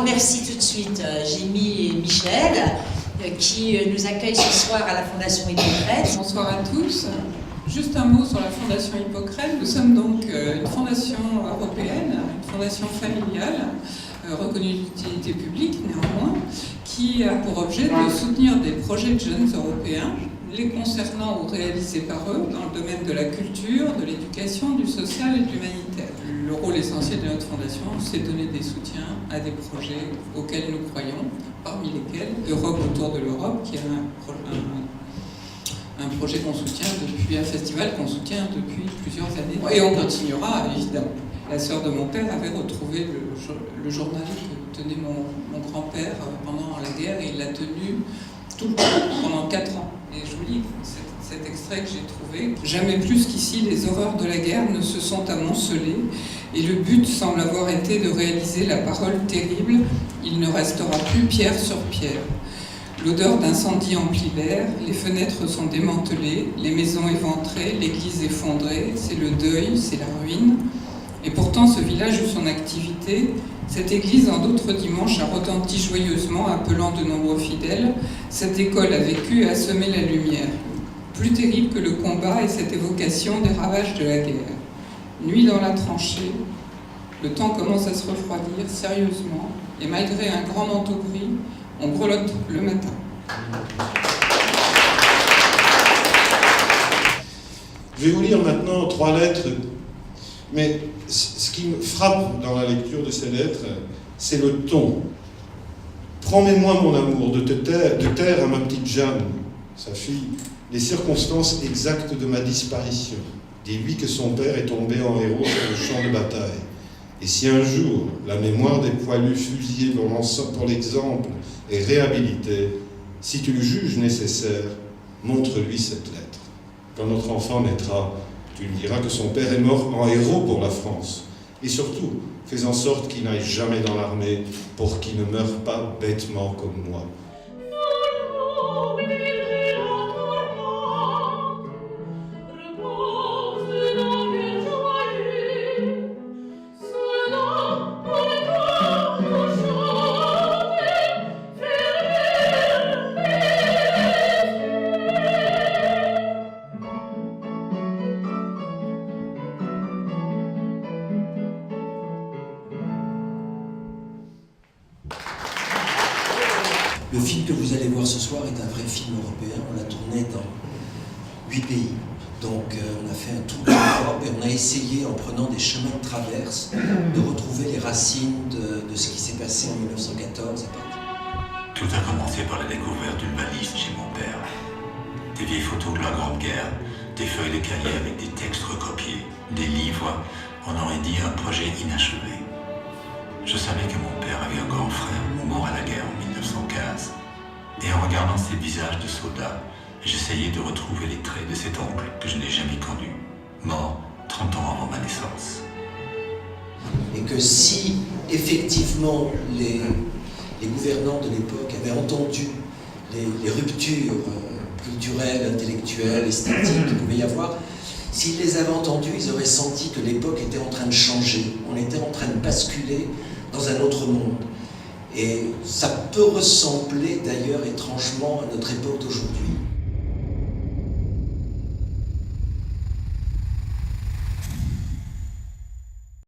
remercie tout de suite Jémy et Michel qui nous accueillent ce soir à la Fondation Hippocrate. Bonsoir à tous. Juste un mot sur la Fondation Hippocrate. Nous sommes donc une fondation européenne, une fondation familiale, reconnue d'utilité publique néanmoins, qui a pour objet de soutenir des projets de jeunes européens, les concernant ou réalisés par eux dans le domaine de la culture, de l'éducation, du social et de l'humanitaire. Le rôle essentiel de notre fondation, c'est de donner des soutiens à des projets auxquels nous croyons, parmi lesquels Europe autour de l'Europe, qui est un projet qu'on soutient depuis, un festival qu'on soutient depuis plusieurs années. Et on continuera, évidemment. La sœur de mon père avait retrouvé le journal que tenait mon grand-père pendant la guerre, et il l'a tenu tout le temps, pendant 4 ans. Et je vous lis cet extrait que j'ai trouvé. Jamais plus qu'ici, les horreurs de la guerre ne se sont amoncelées, et le but semble avoir été de réaliser la parole terrible. Il ne restera plus pierre sur pierre. L'odeur d'incendie emplit l'air, les fenêtres sont démantelées, les maisons éventrées, l'église effondrée, c'est le deuil, c'est la ruine. Et pourtant, ce village ou son activité, cette église en d'autres dimanches a retenti joyeusement, appelant de nombreux fidèles. Cette école a vécu et a semé la lumière. Plus terrible que le combat est cette évocation des ravages de la guerre. Nuit dans la tranchée, le temps commence à se refroidir sérieusement, et malgré un grand manteau gris, on grelotte le matin. Je vais vous lire maintenant 3 lettres, mais ce qui me frappe dans la lecture de ces lettres, c'est le ton. Promets-moi, mon amour, de taire à ma petite Jeanne, sa fille, les circonstances exactes de ma disparition. Dis-lui que son père est tombé en héros sur le champ de bataille. Et si un jour la mémoire des poilus fusillés pour l'exemple est réhabilitée, si tu le juges nécessaire, montre-lui cette lettre. Quand notre enfant naîtra, tu lui diras que son père est mort en héros pour la France. Et surtout, fais en sorte qu'il n'aille jamais dans l'armée pour qu'il ne meure pas bêtement comme moi. Le film que vous allez voir ce soir est un vrai film européen. On l'a tourné dans 8 pays. Donc on a fait un tour de l'Europe et on a essayé, en prenant des chemins de traverse, de retrouver les racines de ce qui s'est passé en 1914 à Paris. Tout a commencé par la découverte d'une valise chez mon père. Des vieilles photos de la Grande Guerre, des feuilles de cahiers avec des textes recopiés, des livres, on aurait dit un projet inachevé. Je savais que mon père avait un grand frère mort à la guerre en 1915. Et en regardant ces visages de soldats, j'essayais de retrouver les traits de cet oncle que je n'ai jamais connu, mort 30 ans avant ma naissance. Et que si, effectivement, les gouvernants de l'époque avaient entendu les ruptures culturelles, intellectuelles, esthétiques qu'il pouvait y avoir, s'ils les avaient entendues, ils auraient senti que l'époque était en train de changer. On était en train de basculer dans un autre monde. Et ça peut ressembler d'ailleurs étrangement à notre époque d'aujourd'hui.